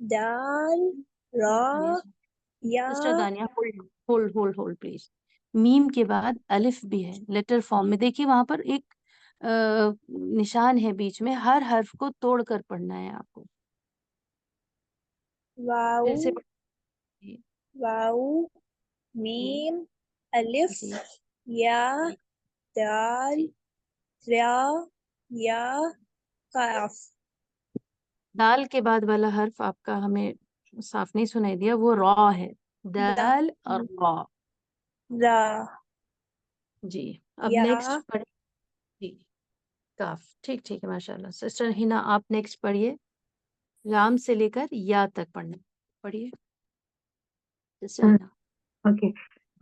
دال را یا سسٹر دانیہ ہولڈ پلیز. میم کے بعد الف بھی ہے لیٹر فارم میں. دیکھیے وہاں پر ایک نشان ہے بیچ میں، ہر حرف کو توڑ کر پڑھنا ہے آپ کو. واو پھر سے پڑھیے. واو جی میم الف جی یا جی دال را یا قاف. دال کے بعد والا حرف آپ کا ہمیں صاف نہیں سنائی دیا، وہ را ہے. دا دال اور را. را جی اب یا نیکسٹ پڑھیں. جی کاف. ٹھیک ہے ماشاء اللہ. سسٹر ہنا آپ نیکسٹ پڑھیے. لام سے لے کر یا تک پڑھنا. پڑھیے سسٹر ہنا. اوکے.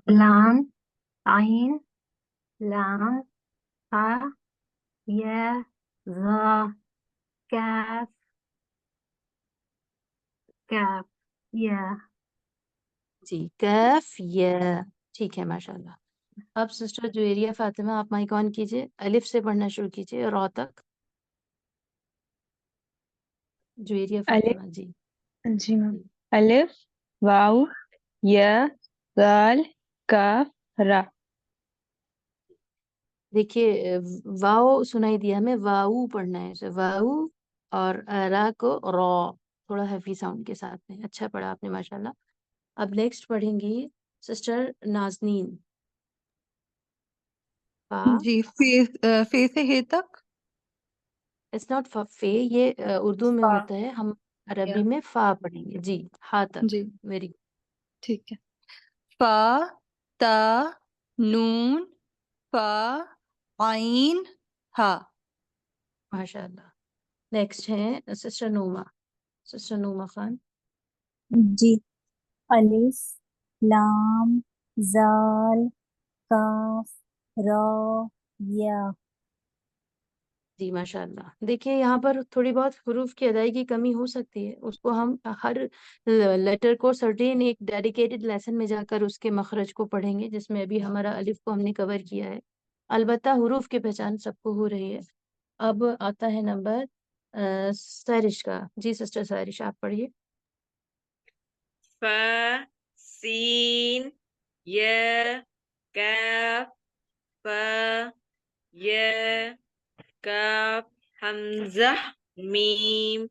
لام عین لام ہا یا ذا کاف کاف یا. جی کیف یا. ٹھیک ہے ماشاء اللہ. اب سسٹر جویریہ فاطمہ آپ مائک آن کیجیے، الف سے پڑھنا شروع کیجیے را تک. جویریہ فاطمہ جی. جی میم. جی الف واو یا دال کاف را. دیکھیے واو سنائی دیا ہمیں، واو پڑھنا ہے. واو اور را کو را تھوڑا ہیوی ساؤنڈ کے ساتھ میں. اچھا پڑھا آپ نے ماشاء اللہ. اب نیکسٹ پڑھیں گی سسٹر نازنین. فا. جی فے سے ہے تک. اٹس ناٹ فے، یہ اردو میں فا ہوتا ہے، ہم یا عربی میں فا پڑھیں گے. جی ہا تک. جی ویری ٹھیک ہے. فا تا نون فا عین ہا. ماشاء اللہ. نیکسٹ ہے سسٹر نوما. سسٹر نوما خان. جی الف لام زال کاف را یا. جی ماشاء اللہ. دیکھیے یہاں پر تھوڑی بہت حروف کی ادائیگی کی کمی ہو سکتی ہے، اس کو ہم ہر لیٹر کو سرٹین ایک ڈیڈیکیٹڈ لیسن میں جا کر اس کے مخرج کو پڑھیں گے، جس میں ابھی ہمارا الف کو ہم نے کور کیا ہے. البتہ حروف کی پہچان سب کو ہو رہی ہے. اب آتا ہے نمبر سائرش کا. جی سسٹر سائرش آپ پڑھیے. ف سین ی کاف ف ی کاف حمزہ میم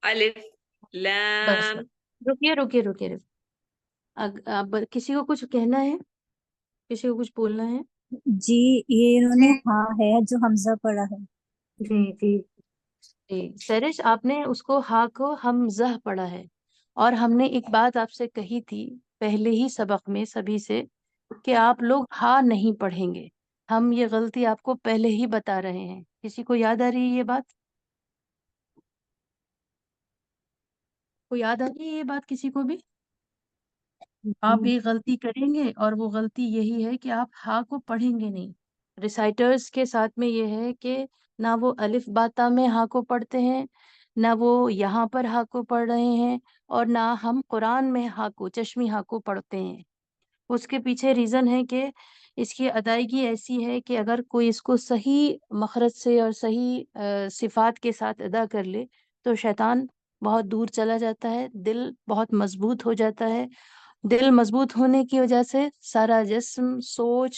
الف بس لام. رکیے. اب کسی کو کچھ کہنا ہے، کسی کو کچھ بولنا ہے؟ جی یہ انہوں نے ہاں ہے جو حمزہ پڑھا ہے. جی جی جی سرش آپ نے اس کو ہا کو حمزہ پڑھا ہے، اور ہم نے ایک بات آپ سے کہی تھی پہلے ہی سبق میں سبھی سے کہ آپ لوگ ہا نہیں پڑھیں گے. ہم یہ غلطی آپ کو پہلے ہی بتا رہے ہیں. کسی کو یاد آ رہی ہے یہ بات؟ کو یاد آ رہی ہے یہ بات کسی کو بھی؟ آپ یہ غلطی کریں گے، اور وہ غلطی یہی ہے کہ آپ ہا کو پڑھیں گے نہیں. ریسائٹرز کے ساتھ میں یہ ہے کہ نہ وہ الف باتا میں ہا کو پڑھتے ہیں، نہ وہ یہاں پر ہا کو پڑھ رہے ہیں، اور نہ ہم قرآن میں ہا کو چشمی ہا کو پڑھتے ہیں. اس کے پیچھے ریزن ہے کہ اس کی ادائیگی ایسی ہے کہ اگر کوئی اس کو صحیح مخرج سے اور صحیح صفات کے ساتھ ادا کر لے تو شیطان بہت دور چلا جاتا ہے، دل بہت مضبوط ہو جاتا ہے. دل مضبوط ہونے کی وجہ سے سارا جسم، سوچ،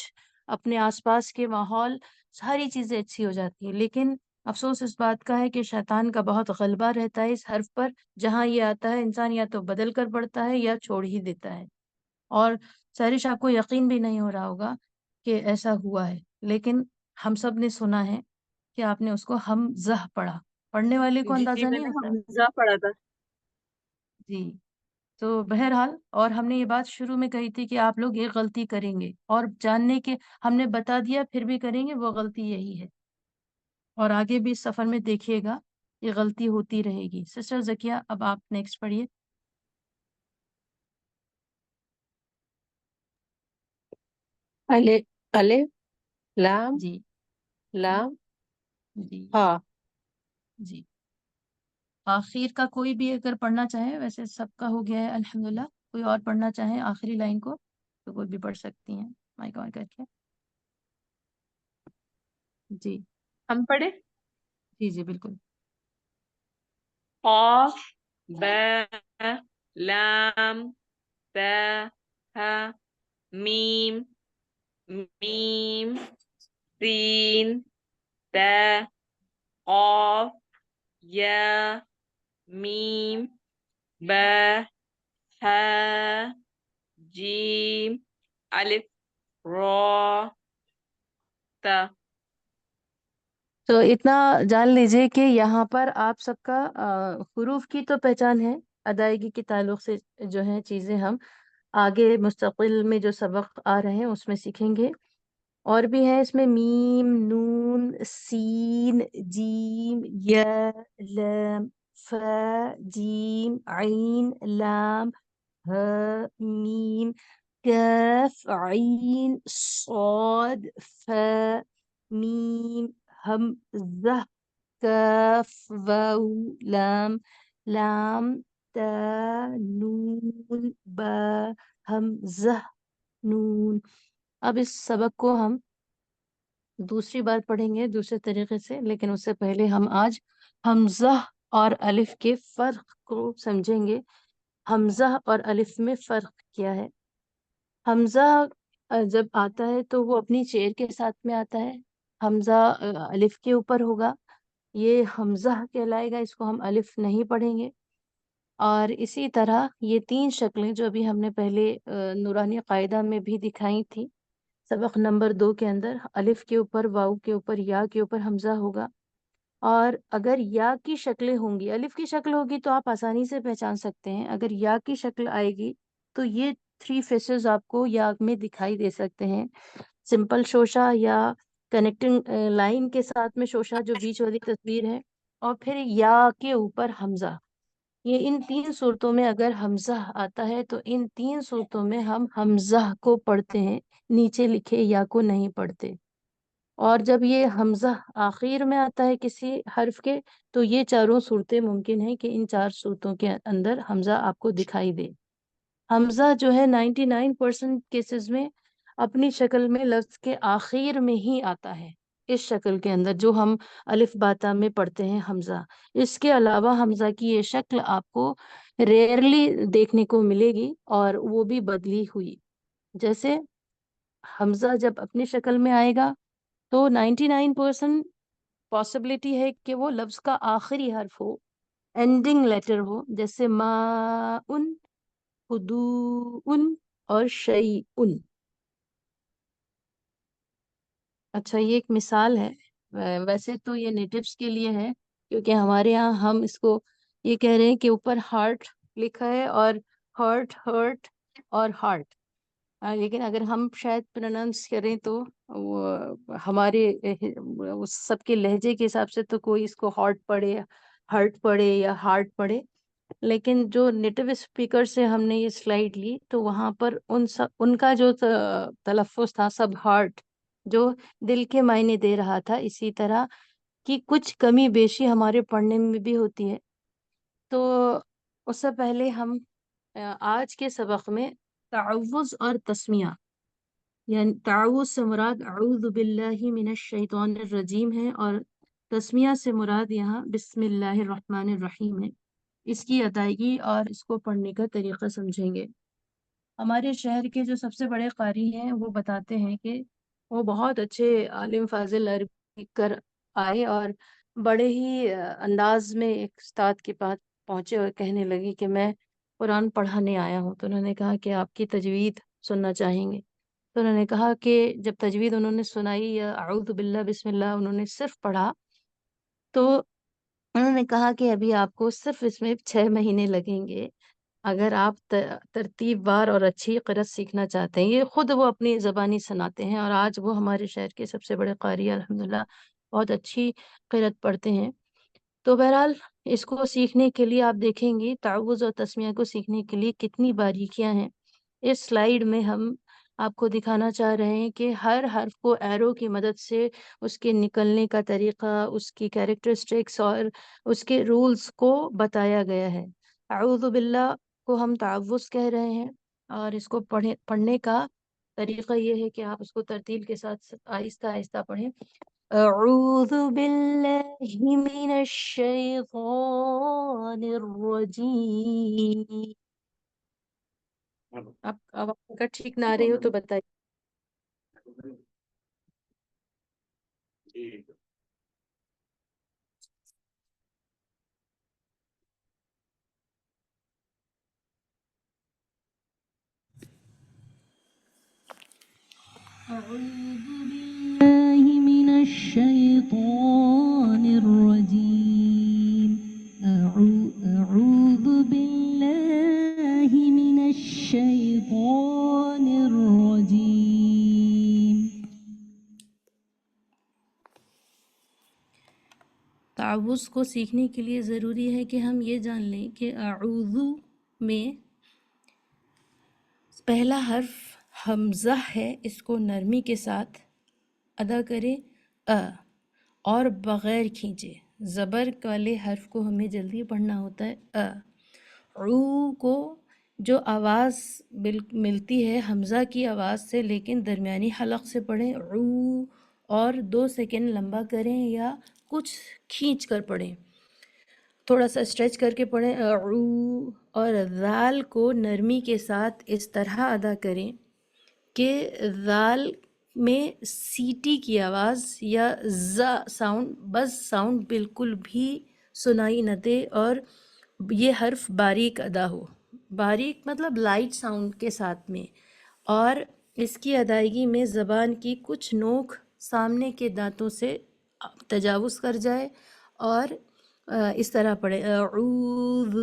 اپنے آس پاس کے ماحول، ساری چیزیں اچھی ہو جاتی ہیں. لیکن افسوس اس بات کا ہے کہ شیطان کا بہت غلبہ رہتا ہے اس حرف پر. جہاں یہ آتا ہے انسان یا تو بدل کر پڑھتا ہے یا چھوڑ ہی دیتا ہے. اور سہرش آپ کو یقین بھی نہیں ہو رہا ہوگا کہ ایسا ہوا ہے، لیکن ہم سب نے سنا ہے کہ آپ نے اس کو حمزہ پڑھا. پڑھنے والے کو جی اندازہ میں نہیں نے ہوتا. حمزہ پڑھا تھا. جی تو بہرحال، اور ہم نے یہ بات شروع میں کہی تھی کہ آپ لوگ یہ غلطی کریں گے، اور جاننے کے ہم نے بتا دیا پھر بھی کریں گے، وہ غلطی یہی ہے. اور آگے بھی اس سفر میں دیکھیے گا یہ غلطی ہوتی رہے گی. سسٹر زکیہ اب آپ نیکسٹ پڑھیے. الف لام جی لام جی ہا. جی آخر کا کوئی بھی اگر پڑھنا چاہے، ویسے سب کا ہو گیا ہے الحمدللہ. کوئی اور پڑھنا چاہے آخری لائن کو تو کوئی بھی پڑھ سکتی ہیں مائک آن کر کے. جی ہم پڑھے. جی بالکل. قاف با لام تا ہا میم میم سین تا قاف یا میم با ہا جیم الف را تا. تو اتنا جان لیجئے کہ یہاں پر آپ سب کا حروف کی تو پہچان ہے، ادائیگی کے تعلق سے جو ہیں چیزیں ہم آگے مستقل میں جو سبق آ رہے ہیں اس میں سیکھیں گے. اور بھی ہیں اس میں میم، نون، سین، جیم، یا، لام، فا، جیم، عین، لام، ہ، میم، کاف، عین، صاد، فا، میم، حمزہ، کاف، واو، لام، لام، تا، نون، با، حمزہ، نون. اب اس سبق کو ہم دوسری بار پڑھیں گے دوسرے طریقے سے، لیکن اس سے پہلے ہم آج حمزہ اور الف کے فرق کو سمجھیں گے. حمزہ اور الف میں فرق کیا ہے؟ حمزہ جب آتا ہے تو وہ اپنی چیر کے ساتھ میں آتا ہے. حمزہ الف کے اوپر ہوگا، یہ حمزہ کہلائے گا، اس کو ہم الف نہیں پڑھیں گے. اور اسی طرح یہ تین شکلیں جو ابھی ہم نے پہلے نورانی قاعدہ میں بھی دکھائی تھی، سبق نمبر 2 کے اندر، الف کے اوپر، واو کے اوپر، یا کے اوپر حمزہ ہوگا. اور اگر یا کی شکلیں ہوں گی، الف کی شکل ہوگی تو آپ آسانی سے پہچان سکتے ہیں. اگر یا کی شکل آئے گی تو یہ 3 فیسز آپ کو یا میں دکھائی دے سکتے ہیں. سمپل شوشہ یا کنیکٹنگ لائن کے ساتھ میں شوشہ جو بیچ والی تصویر ہے، اور پھر یا کے اوپر حمزہ. یہ ان 3 صورتوں میں اگر حمزہ آتا ہے تو ان 3 صورتوں میں ہم حمزہ کو پڑھتے ہیں، نیچے لکھے یا کو نہیں پڑھتے. اور جب یہ حمزہ آخر میں آتا ہے کسی حرف کے تو یہ چاروں صورتیں ممکن ہیں کہ ان 4 صورتوں کے اندر حمزہ آپ کو دکھائی دے. حمزہ جو ہے 99% کیسز میں اپنی شکل میں لفظ کے آخر میں ہی آتا ہے، اس شکل کے اندر جو ہم الف باتا میں پڑھتے ہیں حمزہ. اس کے علاوہ حمزہ کی یہ شکل آپ کو ریئرلی دیکھنے کو ملے گی، اور وہ بھی بدلی ہوئی. جیسے حمزہ جب اپنی شکل میں آئے گا تو 99% پاسبلٹی ہے کہ وہ لفظ کا آخری حرف ہو، اینڈنگ لیٹر ہو، جیسے ما ان، اور شیئن. اچھا، یہ ایک مثال ہے. ویسے تو یہ نیٹیوز کے لیے ہے، کیونکہ ہمارے ہاں ہم اس کو یہ کہہ رہے ہیں کہ اوپر ہارٹ لکھا ہے اور ہرٹ اور ہارٹ. لیکن اگر ہم شاید پروننس کریں تو وہ ہمارے سب کے لہجے کے حساب سے تو کوئی اس کو ہارٹ پڑھے، ہرٹ پڑھے یا ہارٹ پڑھے. لیکن جو نیٹو اسپیکر سے ہم نے یہ سلائیڈ لی تو وہاں پر ان کا جو تلفظ تھا سب ہارٹ، جو دل کے معنی دے رہا تھا. اسی طرح کی کچھ کمی بیشی ہمارے پڑھنے میں بھی ہوتی ہے. تو اس سے پہلے ہم آج کے سبق میں تعوذ اور تسمیہ، یعنی تعوذ سے مراد اعوذ باللہ من الشیطان الرجیم ہے، اور تسمیہ سے مراد یہاں بسم اللہ الرحمن الرحیم ہے. اس کی ادائیگی اور اس کو پڑھنے کا طریقہ سمجھیں گے. ہمارے شہر کے جو سب سے بڑے قاری ہیں وہ بتاتے ہیں کہ وہ بہت اچھے عالم فاضل عربی کر آئے، اور بڑے ہی انداز میں ایک استاد کے پاس پہنچے اور کہنے لگے کہ میں قرآن پڑھانے آیا ہوں. تو انہوں نے کہا کہ آپ کی تجوید سننا چاہیں گے. تو انہوں نے کہا کہ جب تجوید انہوں نے سنائی، یا اعوذ باللہ بسم اللہ انہوں نے صرف پڑھا، تو انہوں نے کہا کہ ابھی آپ کو صرف اس میں 6 مہینے لگیں گے اگر آپ ترتیب بار اور اچھی قرأت سیکھنا چاہتے ہیں. یہ خود وہ اپنی زبانی سناتے ہیں، اور آج وہ ہمارے شہر کے سب سے بڑے قاری الحمدللہ بہت اچھی قرأت پڑھتے ہیں. تو بہرحال اس کو سیکھنے کے لیے آپ دیکھیں گے تعوذ اور تسمیہ کو سیکھنے کے لیے کتنی باریکیاں ہیں. اس سلائیڈ میں ہم آپ کو دکھانا چاہ رہے ہیں کہ ہر حرف کو ایرو کی مدد سے اس کے نکلنے کا طریقہ، اس کی کیریکٹرسٹکس اور اس کے رولز کو بتایا گیا ہے. اعوذ باللہ کو ہم تعوذ کہہ رہے ہیں، اور اس کو پڑھنے کا طریقہ یہ ہے کہ آپ اس کو ترتیل کے ساتھ آہستہ آہستہ پڑھیں. أعوذ بالله من الشيطان الرجيم. آپ آواز اگر ٹھیک نہ آ رہی ہو تو بتائیے. بالله من الشيطان الرجيم. أعوذ بالله من الشيطان الرجيم. تعوذ کو سیکھنے کے لیے ضروری ہے کہ ہم یہ جان لیں کہ اعوذ میں پہلا حرف حمزہ ہے، اس کو نرمی کے ساتھ ادا کریں اور بغیر کھینچے. زبر والے حرف کو ہمیں جلدی پڑھنا ہوتا ہے. عو کو جو آواز ملتی ہے حمزہ کی آواز سے، لیکن درمیانی حلق سے پڑھیں عو، اور 2 سیکنڈ لمبا کریں یا کچھ کھینچ کر پڑھیں، تھوڑا سا اسٹریچ کر کے پڑھیں عو. اور ذال کو نرمی کے ساتھ اس طرح ادا کریں کہ ذال میں سیٹی کی آواز یا ساؤنڈ، بز ساؤنڈ بالکل بھی سنائی نہ دے، اور یہ حرف باریک ادا ہو. باریک مطلب لائٹ ساؤنڈ کے ساتھ میں، اور اس کی ادائیگی میں زبان کی کچھ نوک سامنے کے دانتوں سے تجاوز کر جائے اور اس طرح پڑھے اعوذ.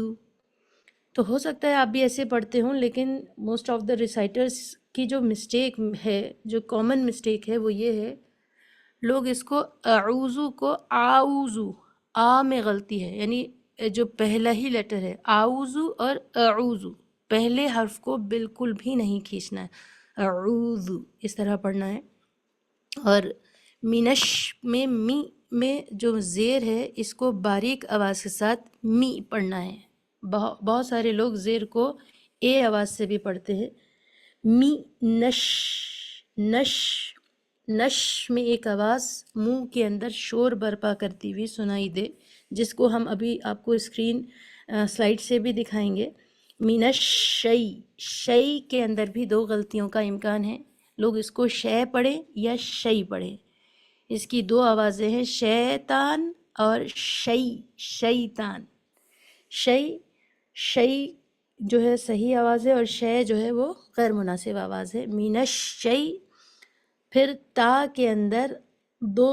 تو ہو سکتا ہے آپ بھی ایسے پڑھتے ہوں، لیکن موسٹ آف دا ریسائٹرس کی جو مسٹیک ہے، جو کامن مسٹیک ہے، وہ یہ ہے لوگ اس کو اعوذ کو آؤذو، میں غلطی ہے، یعنی جو پہلا ہی لیٹر ہے آؤذ اور اعوذ، پہلے حرف کو بالکل بھی نہیں کھینچنا ہے، اعوذ اس طرح پڑھنا ہے. اور مینش میں می میں جو زیر ہے اس کو باریک آواز کے ساتھ می پڑھنا ہے. بہت سارے لوگ زیر کو اے آواز سے بھی پڑھتے ہیں. می نش، نش، نش میں ایک آواز منہ کے اندر شور برپا کرتی ہوئی سنائی دے، جس کو ہم ابھی آپ کو اسکرین سلائڈ سے بھی دکھائیں گے. مینش شئی، شئی کے اندر بھی 2 غلطیوں کا امکان ہے. لوگ اس کو شے پڑھیں یا شئی پڑھیں. اس کی 2 آوازیں ہیں، شیطان اور شئی، شیطان. شئی، شئی جو ہے صحیح آواز ہے، اور شے جو ہے وہ غیر مناسب آواز ہے. مینش شئی. پھر تا کے اندر 2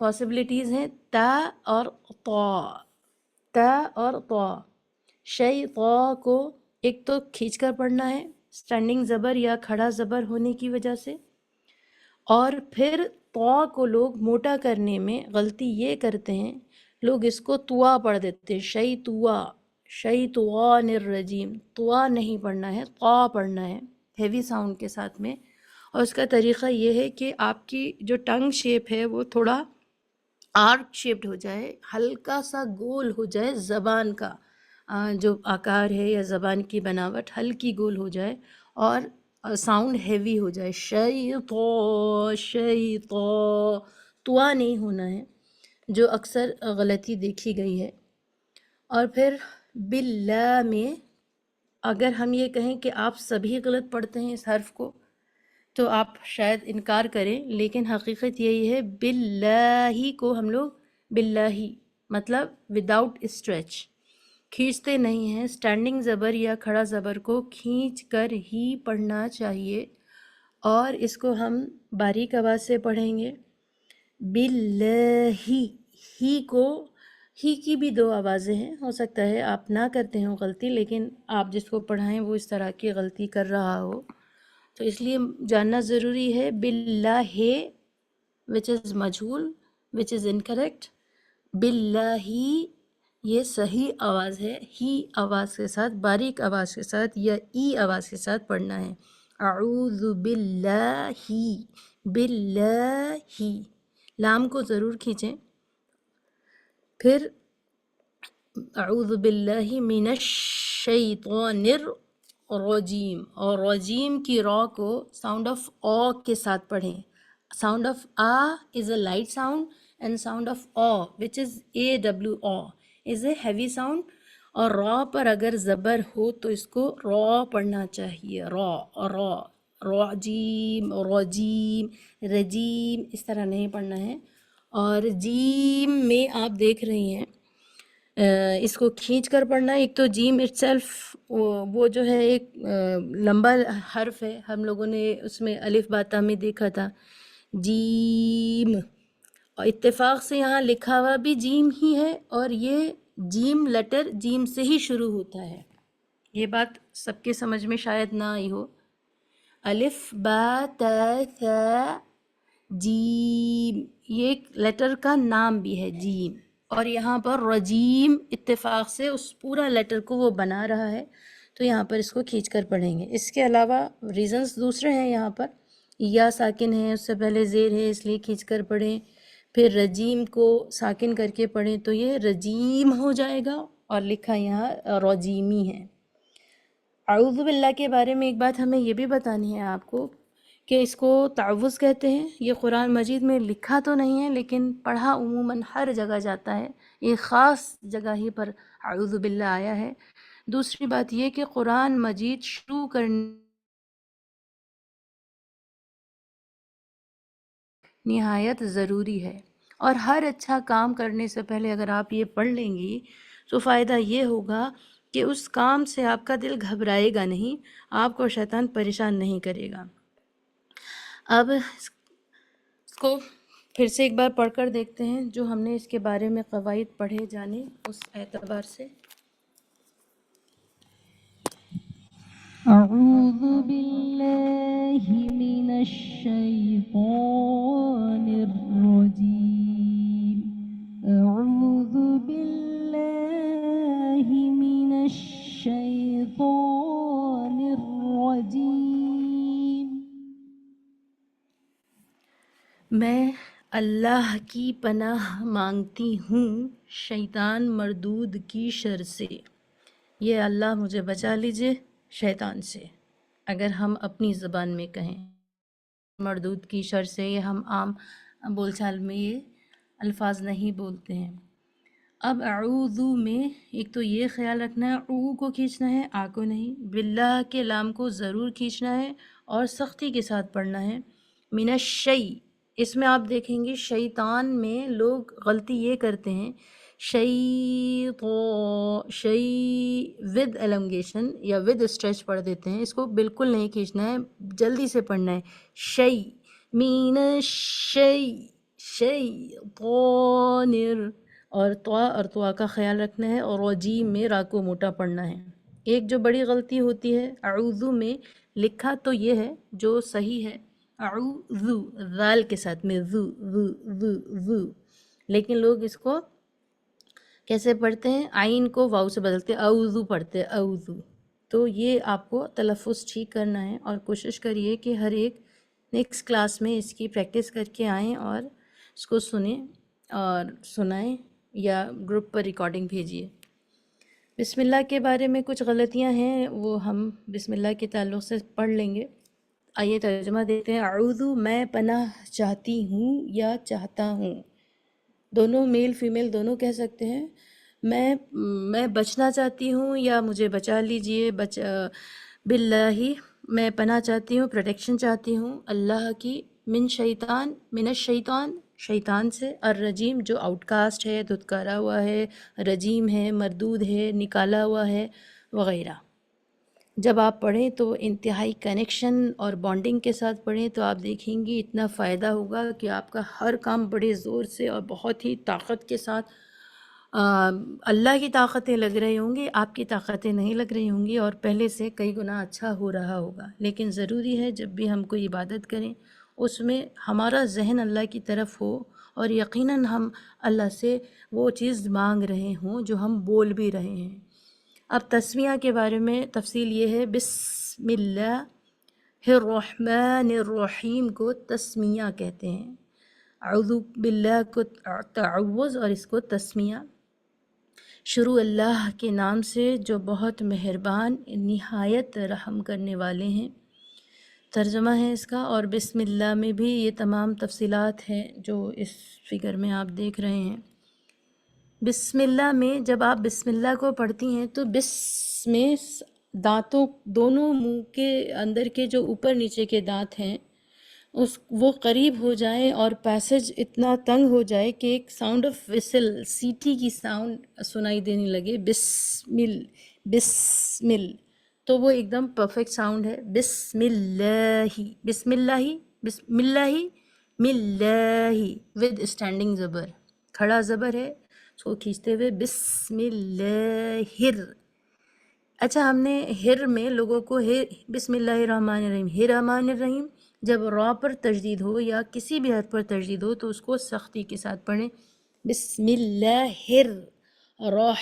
پاسبلٹیز ہیں، تا اور طا، تا اور طا. شئی طا کو ایک تو کھینچ کر پڑھنا ہے اسٹینڈنگ زبر یا کھڑا زبر ہونے کی وجہ سے، اور پھر طا کو لوگ موٹا کرنے میں غلطی یہ کرتے ہیں، لوگ اس کو توا پڑھ دیتے ہیں، شئی توا، شیطان الرجیم. توا نہیں پڑھنا ہے، طا پڑھنا ہے ہیوی ساؤنڈ کے ساتھ میں. اور اس کا طریقہ یہ ہے کہ آپ کی جو ٹنگ شیپ ہے وہ تھوڑا آرک شیپڈ ہو جائے، ہلکا سا گول ہو جائے، زبان کا جو آکار ہے یا زبان کی بناوٹ ہلکی گول ہو جائے اور ساؤنڈ ہیوی ہو جائے. شیطا، شیطا، توا نہیں ہونا ہے، جو اکثر غلطی دیکھی گئی ہے. اور پھر باللہ میں اگر ہم یہ کہیں کہ آپ سبھی غلط پڑھتے ہیں اس حرف کو تو آپ شاید انکار کریں، لیکن حقیقت یہی ہے باللہ کو ہم لوگ باللہ مطلب وداؤٹ اسٹریچ کھینچتے نہیں ہیں. اسٹینڈنگ زبر یا کھڑا زبر کو کھینچ کر ہی پڑھنا چاہیے، اور اس کو ہم باریک آواز سے پڑھیں گے. باللہ، ہی کو، ہی کی بھی 2 آوازیں ہیں، ہو سکتا ہے آپ نہ کرتے ہوں غلطی، لیکن آپ جس کو پڑھائیں وہ اس طرح کی غلطی کر رہا ہو، تو اس لیے جاننا ضروری ہے. باللہ وچ از مجہول، وچ از انکریکٹ. باللہ یہ صحیح آواز ہے، ہی آواز کے ساتھ، باریک آواز کے ساتھ یا ای آواز کے ساتھ پڑھنا ہے. اعوذ باللہ، باللہ، لام کو ضرور کھینچیں. پھر اعوذ باللہ من الشیطان الرجیم، اور رجیم کی را کو ساؤنڈ آف آ کے ساتھ پڑھیں. sound of a is a light sound and sound of a which is a is a heavy sound. اور را پر اگر زبر ہو تو اس کو را پڑھنا چاہیے، را جیم رجیم رجیم اس طرح نہیں پڑھنا ہے. اور جیم میں آپ دیکھ رہی ہیں اس کو کھینچ کر پڑھنا. ایک تو جیم اٹ سیلف وہ جو ہے ایک لمبا حرف ہے، ہم لوگوں نے اس میں الف با تا میں دیکھا تھا جیم، اور اتفاق سے یہاں لکھا ہوا بھی جیم ہی ہے، اور یہ جیم لیٹر جیم سے ہی شروع ہوتا ہے. یہ بات سب کے سمجھ میں شاید نہ آئی ہو. الف با تا ثا جیم یہ ایک لیٹر کا نام بھی ہے جیم، اور یہاں پر رجیم اتفاق سے اس پورا لیٹر کو وہ بنا رہا ہے، تو یہاں پر اس کو کھینچ کر پڑھیں گے. اس کے علاوہ ریزنز دوسرے ہیں، یہاں پر یا ساکن ہے، اس سے پہلے زیر ہے اس لیے کھینچ کر پڑھیں. پھر رجیم کو ساکن کر کے پڑھیں تو یہ رجیم ہو جائے گا، اور لکھا یہاں رجیمی ہے. اعوذ باللہ کے بارے میں ایک بات ہمیں یہ بھی بتانی ہے آپ کو کہ اس کو تعوذ کہتے ہیں. یہ قرآن مجید میں لکھا تو نہیں ہے لیکن پڑھا عموماً ہر جگہ جاتا ہے، ایک خاص جگہ ہی پر اعوذ باللہ آیا ہے. دوسری بات یہ کہ قرآن مجید شروع کرنے نہایت ضروری ہے، اور ہر اچھا کام کرنے سے پہلے اگر آپ یہ پڑھ لیں گی تو فائدہ یہ ہوگا کہ اس کام سے آپ کا دل گھبرائے گا نہیں، آپ کو شیطان پریشان نہیں کرے گا. اب اس کو پھر سے ایک بار پڑھ کر دیکھتے ہیں جو ہم نے اس کے بارے میں قواعد پڑھے جانے اس اعتبار سے. اعوذ باللہ من الشیطان الرجیم، اعوذ باللہ من الشیطان الرجیم. میں اللہ کی پناہ مانگتی ہوں شیطان مردود کی شر سے. یہ اللہ مجھے بچا لیجئے شیطان سے، اگر ہم اپنی زبان میں کہیں مردود کی شر سے. یہ ہم عام بول چال میں یہ الفاظ نہیں بولتے ہیں. اب اعوذ میں ایک تو یہ خیال رکھنا ہے او کو کھینچنا ہے، آ کو نہیں. باللہ کے لام کو ضرور کھینچنا ہے اور سختی کے ساتھ پڑھنا ہے. من الشی، اس میں آپ دیکھیں گے شیطان میں لوگ غلطی یہ کرتے ہیں شی ود ایلنگیشن یا ود اسٹریچ پڑھ دیتے ہیں. اس کو بالکل نہیں کھینچنا ہے، جلدی سے پڑھنا ہے. شی مین شیطان اور طوا کا خیال رکھنا ہے، اور رجیم میں را کو موٹا پڑھنا ہے. ایک جو بڑی غلطی ہوتی ہے اعوذ میں، لکھا تو یہ ہے جو صحیح ہے اعوذ ذال کے ساتھ میں ذو، لیکن لوگ اس کو کیسے پڑھتے ہیں، عین کو واو سے بدلتے اعوذ پڑھتے اعوذ. تو یہ آپ کو تلفظ ٹھیک کرنا ہے، اور کوشش کریے کہ ہر ایک نیکسٹ کلاس میں اس کی پریکٹس کر کے آئیں اور اس کو سنیں اور سنائیں یا گروپ پر ریکارڈنگ بھیجیے. بسم اللہ کے بارے میں کچھ غلطیاں ہیں، وہ ہم بسم اللہ کے تعلق سے پڑھ لیں گے. آئیے ترجمہ دیتے ہیں. اعوذ میں پناہ چاہتی ہوں یا چاہتا ہوں، دونوں میل فیمیل دونوں کہہ سکتے ہیں. میں بچنا چاہتی ہوں یا مجھے بچا لیجئے. باللہ میں پناہ چاہتی ہوں، پروٹیکشن چاہتی ہوں اللہ کی. من الشیطان شیطان سے. الرجیم جو آؤٹ کاسٹ ہے، دھتکارا ہوا ہے. رجیم ہے مردود ہے، نکالا ہوا ہے وغیرہ. جب آپ پڑھیں تو انتہائی کنیکشن اور بانڈنگ کے ساتھ پڑھیں تو آپ دیکھیں گی اتنا فائدہ ہوگا کہ آپ کا ہر کام بڑے زور سے اور بہت ہی طاقت کے ساتھ اللہ کی طاقتیں لگ رہی ہوں گی، آپ کی طاقتیں نہیں لگ رہی ہوں گی، اور پہلے سے کئی گنا اچھا ہو رہا ہوگا. لیکن ضروری ہے جب بھی ہم کوئی عبادت کریں اس میں ہمارا ذہن اللہ کی طرف ہو، اور یقیناً ہم اللہ سے وہ چیز مانگ رہے ہوں جو ہم بول بھی رہے ہیں. اب تسمیہ کے بارے میں تفصیل یہ ہے. بسم اللہ الرحمن الرحیم کو تسمیہ کہتے ہیں. اعوذ باللہ کو تعوذ اور اس کو تسمیہ. شروع اللہ کے نام سے جو بہت مہربان نہایت رحم کرنے والے ہیں. ترجمہ ہے اس کا، اور بسم اللہ میں بھی یہ تمام تفصیلات ہیں جو اس فگر میں آپ دیکھ رہے ہیں۔ بسم اللہ میں جب آپ بسم اللہ کو پڑھتی ہیں تو بس میں دانتوں دونوں منہ کے اندر کے جو اوپر نیچے کے دانت ہیں وہ قریب ہو جائیں اور پیسج اتنا تنگ ہو جائے کہ ایک ساؤنڈ آف وسل سیٹی کی ساؤنڈ سنائی دینے لگے، بسمل، تو وہ ایک دم پرفیکٹ ساؤنڈ ہے۔ بسم اللہ، بسم اللہ، بسم اللہ، ملہ ود اسٹینڈنگ زبر، کھڑا زبر ہے اس کو کھینچتے ہوئے بسم اللہ۔ اچھا، ہم نے ہر میں لوگوں کو بسم اللہ الرحمن الرحیم، رحمان الرحیم، جب را پر تشدید ہو یا کسی بھی حرف پر تشدید ہو تو اس کو سختی کے ساتھ پڑھیں، بسم اللہ راہ،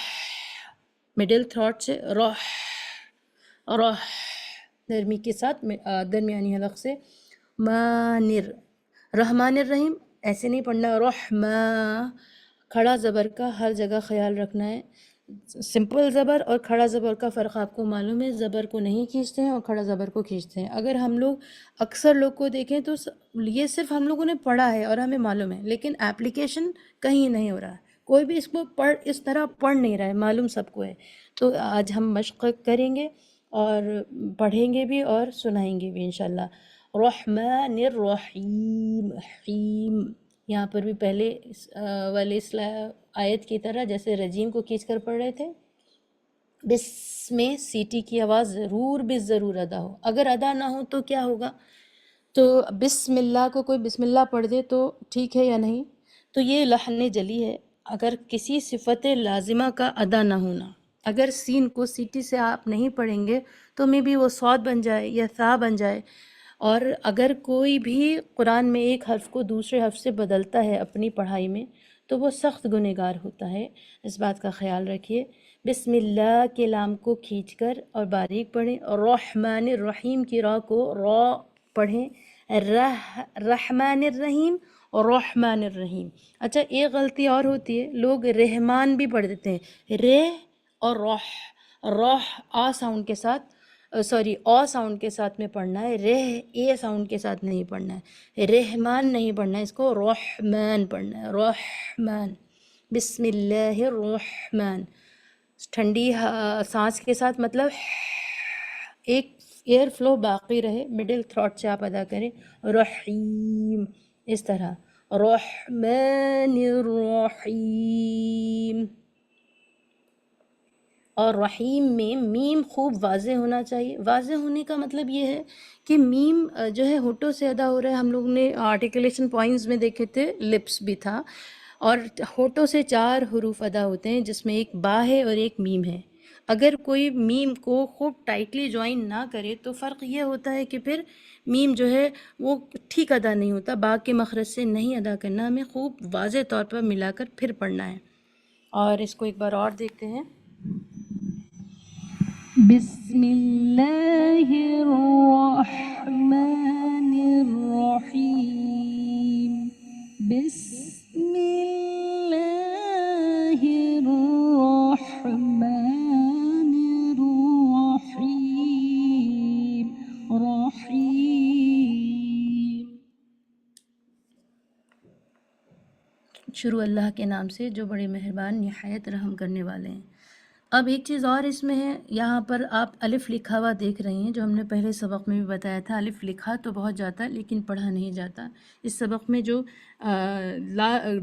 مڈل تھراٹ سے راہ، راہ نرمی کے ساتھ درمیانی حلق سے، مانر، رحمان الرحیم ایسے نہیں پڑھنا، رحمہ، کھڑا زبر کا ہر جگہ خیال رکھنا ہے۔ سمپل زبر اور کھڑا زبر کا فرق آپ کو معلوم ہے، زبر کو نہیں کھینچتے ہیں اور کھڑا زبر کو کھینچتے ہیں۔ اگر ہم لوگ اکثر لوگ کو دیکھیں تو یہ صرف ہم لوگوں نے پڑھا ہے اور ہمیں معلوم ہے، لیکن ایپلیکیشن کہیں نہیں ہو رہا ہے، کوئی بھی اس کو اس طرح پڑھ نہیں رہا ہے، معلوم سب کو ہے۔ تو آج ہم مشق کریں گے اور پڑھیں گے بھی اور سنائیں گے بھی انشاءاللہ۔ رحمن الرحیم، حیم، یہاں پر بھی پہلے والے آیت کی طرح جیسے رجیم کو کھینچ کر پڑھ رہے تھے، بس میں سیٹی کی آواز ضرور ضرور ادا ہو۔ اگر ادا نہ ہو تو کیا ہوگا؟ تو بسم اللہ کو کوئی بسم اللہ پڑھ دے تو ٹھیک ہے یا نہیں؟ تو یہ لحن جلی ہے۔ اگر کسی صفت لازمہ کا ادا نہ ہونا، اگر سین کو سیٹی سے آپ نہیں پڑھیں گے تو میں بھی وہ صاد بن جائے یا ثا بن جائے، اور اگر کوئی بھی قرآن میں ایک حرف کو دوسرے حرف سے بدلتا ہے اپنی پڑھائی میں تو وہ سخت گنہگار ہوتا ہے، اس بات کا خیال رکھیے۔ بسم اللہ کے لام کو کھینچ کر اور باریک پڑھیں، اور رحمن الرحیم کی را کو را پڑھیں، رحمن الرحیم اور رحمن الرحیم۔ اچھا، ایک غلطی اور ہوتی ہے، لوگ رحمان بھی پڑھ دیتے ہیں، رہ اور راہ آ ساؤنڈ کے ساتھ، سوری او ساؤنڈ کے ساتھ میں پڑھنا ہے، رہ اے ساؤنڈ کے ساتھ نہیں پڑھنا ہے، رحمان نہیں پڑھنا ہے، اس کو رحمان پڑھنا ہے، رحمان۔ بسم اللہ الرحمن، ٹھنڈی سانس کے ساتھ، مطلب ایک ایئر فلو باقی رہے، مڈل تھراٹ سے آپ ادا کریں، رحیم، اس طرح، رحمن الرحیم۔ اور رحیم میں میم خوب واضح ہونا چاہیے۔ واضح ہونے کا مطلب یہ ہے کہ میم جو ہے ہونٹوں سے ادا ہو رہا ہے، ہم لوگ نے آرٹیکولیشن پوائنٹس میں دیکھے تھے، لپس بھی تھا، اور ہونٹوں سے 4 حروف ادا ہوتے ہیں جس میں ایک با ہے اور ایک میم ہے۔ اگر کوئی میم کو خوب ٹائٹلی جوائن نہ کرے تو فرق یہ ہوتا ہے کہ پھر میم جو ہے وہ ٹھیک ادا نہیں ہوتا، با کے مخرج سے نہیں ادا کرنا، ہمیں خوب واضح طور پر ملا کر پھر پڑھنا ہے۔ اور اس کو ایک بار اور دیکھتے ہیں، بسم اللہ الرحمن الرحیم، بسم اللہ الرحمن الرحیم، رحیم۔ شروع اللہ کے نام سے جو بڑے مہربان نہایت رحم کرنے والے ہیں۔ اب ایک چیز اور اس میں ہے، یہاں پر آپ الف لکھا ہوا دیکھ رہی ہیں، جو ہم نے پہلے سبق میں بھی بتایا تھا، الف لکھا تو بہت جاتا ہے لیکن پڑھا نہیں جاتا۔ اس سبق میں جو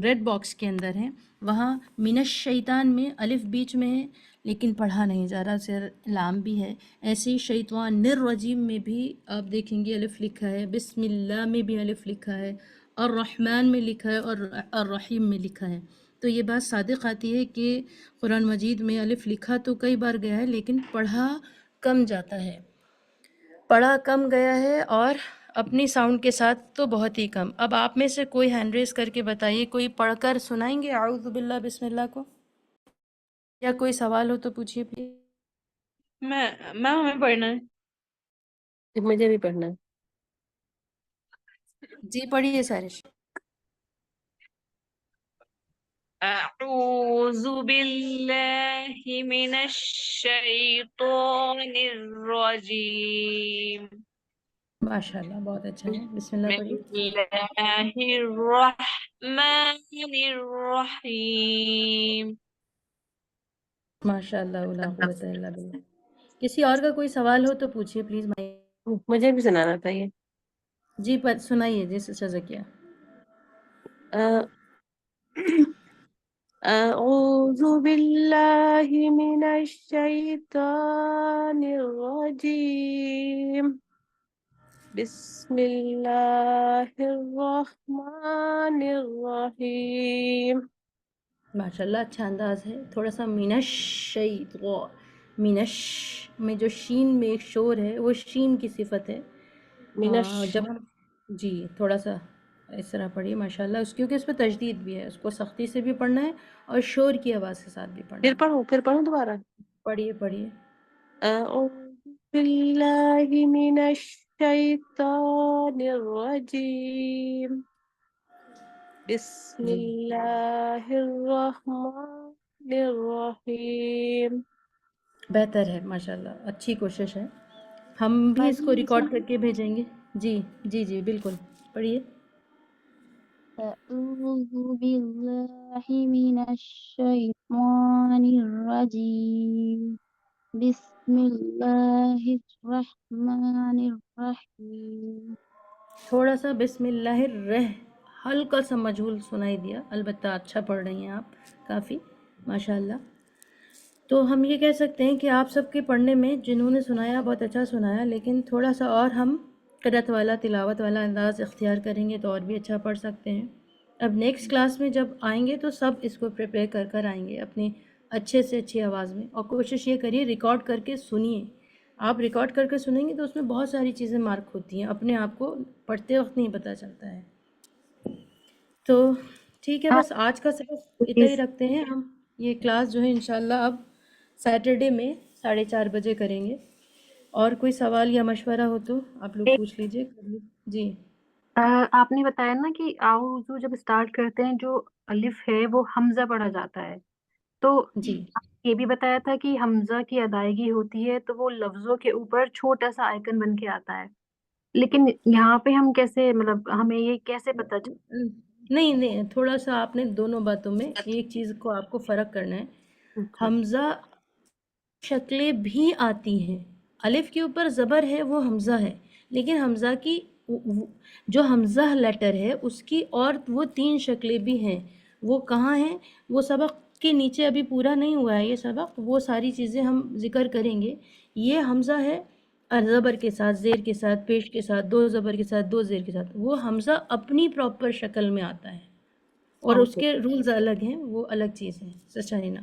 ریڈ باکس کے اندر ہے وہاں من الشیطان میں الف بیچ میں ہے لیکن پڑھا نہیں جا رہا، صرف لام بھی ہے۔ ایسے ہی شیطان الرجیم میں بھی آپ دیکھیں گے الف لکھا ہے، بسم اللہ میں بھی الف لکھا ہے، الرحمن میں لکھا ہے اور الرحیم میں لکھا ہے۔ تو یہ بات صادق آتی ہے کہ قرآن مجید میں الف لکھا تو کئی بار گیا ہے لیکن پڑھا کم جاتا ہے، پڑھا کم گیا ہے اور اپنی ساؤنڈ کے ساتھ تو بہت ہی کم۔ اب آپ میں سے کوئی ہینڈ ریز کر کے بتائیے، کوئی پڑھ کر سنائیں گے اعوذ باللہ بسم اللہ کو؟ یا کوئی سوال ہو تو پوچھیے پلیز۔ میم ہمیں پڑھنا ہے۔ مجھے بھی پڑھنا ہے۔ جی پڑھیے سارش۔ اعوذ باللہ من الشیطان الرجیم، ماشاءاللہ بہت اچھا ہے. بسم اللہ بسم پڑھیے. اللہ الرحمن الرحیم. ماشاءاللہ لا قوت الا باللہ. کسی اور کا کوئی سوال ہو تو پوچھیے پلیز. مجھے بھی سنانا تھا یہ. جی سنائیے جی سسٹر زکیہ. أعوذ بالله من الشيطان الرجيم بسم الله الرحمن الرحيم. ماشاءاللہ اچھا انداز ہے. تھوڑا سا مینش مینش میں جو شین میں ایک شور ہے وہ شین کی صفت ہے. جب ہم جی تھوڑا سا اس طرح پڑھیے ماشاءاللہ. کیونکہ اس پہ تجدید بھی ہے, اس کو سختی سے بھی پڑھنا ہے اور شور کی آواز کے ساتھ بھی پڑھنا پھر ہے. پڑھوں دوبارہ. پڑھیے. أعوذ بالله من الشيطان الرجيم بسم الله الرحمن الرحيم. بہتر ہے ماشاءاللہ, اچھی کوشش ہے. ہم بھی اس کو ریکارڈ کر کے بھیجیں گے. جی بالکل پڑھیے. أعوذ بالله من الشيطان الرجيم بسم الله الرحمن الرحيم. تھوڑا سا بسم اللہ ہلکا سا مجہول سنائی دیا. البتہ اچھا پڑھ رہی ہیں آپ کافی ماشاءاللہ. تو ہم یہ کہہ سکتے ہیں کہ آپ سب کے پڑھنے میں جنہوں نے سنایا بہت اچھا سنایا, لیکن تھوڑا سا اور ہم قرأت والا تلاوت والا انداز اختیار کریں گے تو اور بھی اچھا پڑھ سکتے ہیں. اب نیکسٹ کلاس میں جب آئیں گے تو سب اس کو پریپیئر کر آئیں گے اپنی اچھے سے اچھی آواز میں. اور کوشش یہ کریے ریکارڈ کر کے سنیے. آپ ریکارڈ کر کے سنیں گے تو اس میں بہت ساری چیزیں مارک ہوتی ہیں, اپنے آپ کو پڑھتے وقت نہیں پتہ چلتا ہے. تو ٹھیک ہے, بس آج کا سبق اتنا ہی رکھتے ہیں ہم. یہ کلاس جو ہے انشاءاللہ اب سیٹرڈے میں 4:30 بجے کریں گے. اور کوئی سوال یا مشورہ ہو تو آپ لوگ پوچھ لیجئے. جی آپ نے بتایا نا کہ اعوذ جب اسٹارٹ کرتے ہیں جو الف ہے وہ حمزہ پڑھا جاتا ہے, تو جی آپ نے یہ بھی بتایا تھا کہ حمزہ کی ادائیگی ہوتی ہے تو وہ لفظوں کے اوپر چھوٹا سا آئیکن بن کے آتا ہے, لیکن یہاں پہ ہم کیسے, مطلب ہمیں یہ کیسے پتہ چلے؟ نہیں تھوڑا سا آپ نے دونوں باتوں میں ایک چیز کو آپ کو فرق کرنا ہے. حمزہ شکلیں بھی آتی ہیں. الف کے اوپر زبر ہے وہ حمزہ ہے, لیکن حمزہ کی جو حمزہ لیٹر ہے اس کی اور وہ 3 شکلیں بھی ہیں. وہ کہاں ہیں وہ سبق کے نیچے ابھی پورا نہیں ہوا ہے یہ سبق, وہ ساری چیزیں ہم ذکر کریں گے. یہ حمزہ ہے زبر کے ساتھ, زیر کے ساتھ, پیش کے ساتھ, 2 زبر کے ساتھ, 2 زیر کے ساتھ. وہ حمزہ اپنی پراپر شکل میں آتا ہے اور اس کے رولز الگ ہیں, وہ الگ چیز ہیں. سچا ہی نا.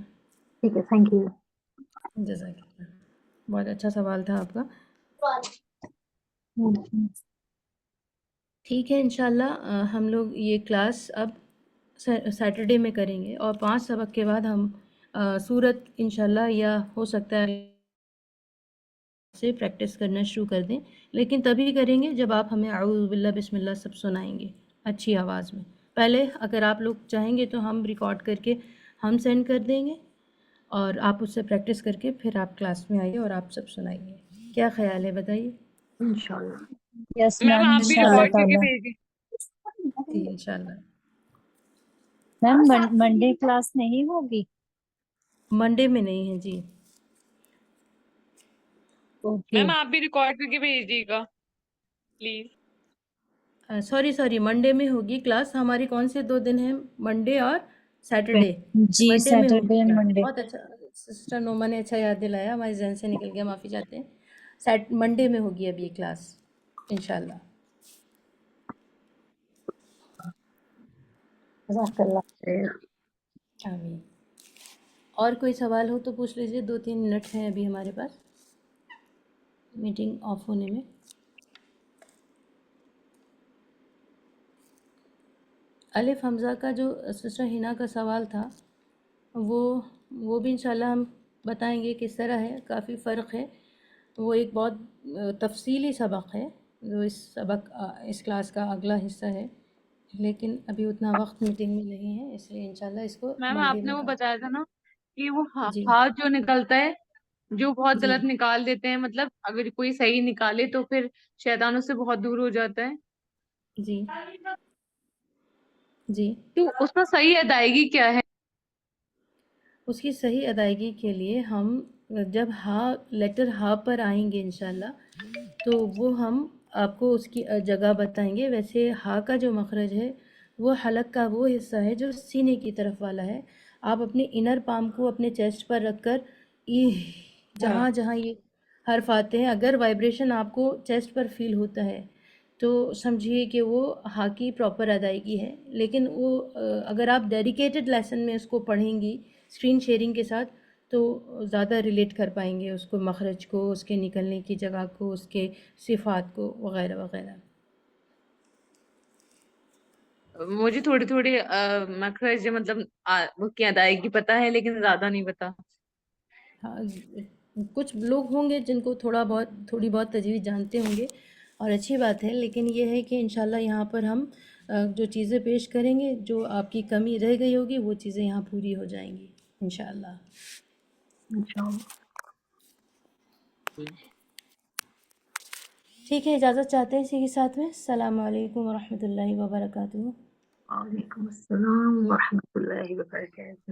ٹھیک ہے, تھینک یو. جزاک اللہ. بہت اچھا سوال تھا آپ کا. ٹھیک ہے انشاءاللہ ہم لوگ یہ کلاس اب سیٹرڈے میں کریں گے, اور 5 سبق کے بعد ہم سورت انشاءاللہ یا ہو سکتا ہے سے پریکٹس کرنا شروع کر دیں, لیکن تبھی کریں گے جب آپ ہمیں اعوذ باللہ بسم اللہ سب سنائیں گے اچھی آواز میں. پہلے اگر آپ لوگ چاہیں گے تو ہم ریکارڈ کر کے ہم سینڈ کر دیں گے, اور آپ اس سے پریکٹس کر کے پھر آپ کلاس میں آئیے اور آپ سب سنائیے. کیا خیال ہے بتائیے؟ انشاءاللہ. یس میم میم آپ بھی انشاء اللہ ریکارڈ کر کے تعالیٰ. بھیجیے. جی انشاءاللہ. میم منڈے کلاس نہیں ہوگی؟ منڈے میں نہیں ہے جی. اوکے. میم آپ بھی ریکارڈ کر کے بھیجیے گا پلیز. سوری منڈے میں ہوگی کلاس. ہماری کون سے 2 دن ہیں؟ منڈے اور سیٹرڈے. جی منڈے میں ہوگی سیٹرڈے کلاس. منڈے. بہت اچھا سسٹر نوما نے اچھا یاد دلایا, ہمارے ذہن سے نکل گیا, معافی چاہتے ہیں. منڈے میں ہوگی اب یہ کلاس انشاءاللہ. جزاک اللہ خیر. آمین. اور کوئی سوال ہو تو پوچھ لیجیے. 2-3 منٹ ہیں ابھی ہمارے پاس میٹنگ آف ہونے میں. الف حمزہ کا جو سسٹر ہنا کا سوال تھا وہ بھی انشاءاللہ ہم بتائیں گے کس طرح ہے. کافی فرق ہے, وہ ایک بہت تفصیلی سبق ہے جو اس کلاس کا اگلا حصہ ہے, لیکن ابھی اتنا وقت میٹنگ میں نہیں ہے, اس لیے انشاءاللہ اس کو میم منڈے آپ نے میں وہ کام. بتایا تھا نا کہ وہ جی ہاتھ جو نکلتا ہے جو بہت جی غلط نکال دیتے ہیں، مطلب اگر کوئی صحیح نکالے تو پھر شیطان اس سے بہت دور ہو جاتا ہے. جی جی تو اس کا صحیح ادائیگی کیا ہے؟ اس کی صحیح ادائیگی کے لیے ہم جب لیٹر ہا پر آئیں گے انشاءاللہ تو وہ ہم آپ کو اس کی جگہ بتائیں گے. ویسے ہا کا جو مخرج ہے وہ حلق کا وہ حصہ ہے جو سینے کی طرف والا ہے. آپ اپنے انر پام کو اپنے چیسٹ پر رکھ کر جہاں جہاں یہ حرف آتے ہیں اگر وائبریشن آپ کو چیسٹ پر فیل ہوتا ہے تو سمجھیے کہ وہ ہا کی پراپر ادائیگی ہے. لیکن وہ اگر آپ ڈیڈیکیٹڈ لیسن میں اس کو پڑھیں گی اسکرین شیئرنگ کے ساتھ تو زیادہ ریلیٹ کر پائیں گے اس کو، مخرج کو، اس کے نکلنے کی جگہ کو، اس کے صفات کو وغیرہ وغیرہ. مجھے تھوڑی تھوڑی مخرج مطلب اس کی ادائیگی پتہ ہے لیکن زیادہ نہیں پتہ. ہاں کچھ لوگ ہوں گے جن کو تھوڑی بہت تجوید جانتے ہوں گے اور اچھی بات ہے. لیکن یہ ہے کہ انشاءاللہ یہاں پر ہم جو چیزیں پیش کریں گے جو آپ کی کمی رہ گئی ہوگی وہ چیزیں یہاں پوری ہو جائیں گی انشاءاللہ. ٹھیک ہے، اجازت چاہتے ہیں اسی کے ساتھ میں. السلام علیکم ورحمۃ اللہ وبرکاتہ. وعلیکم السلام ورحمۃ اللہ وبرکاتہ.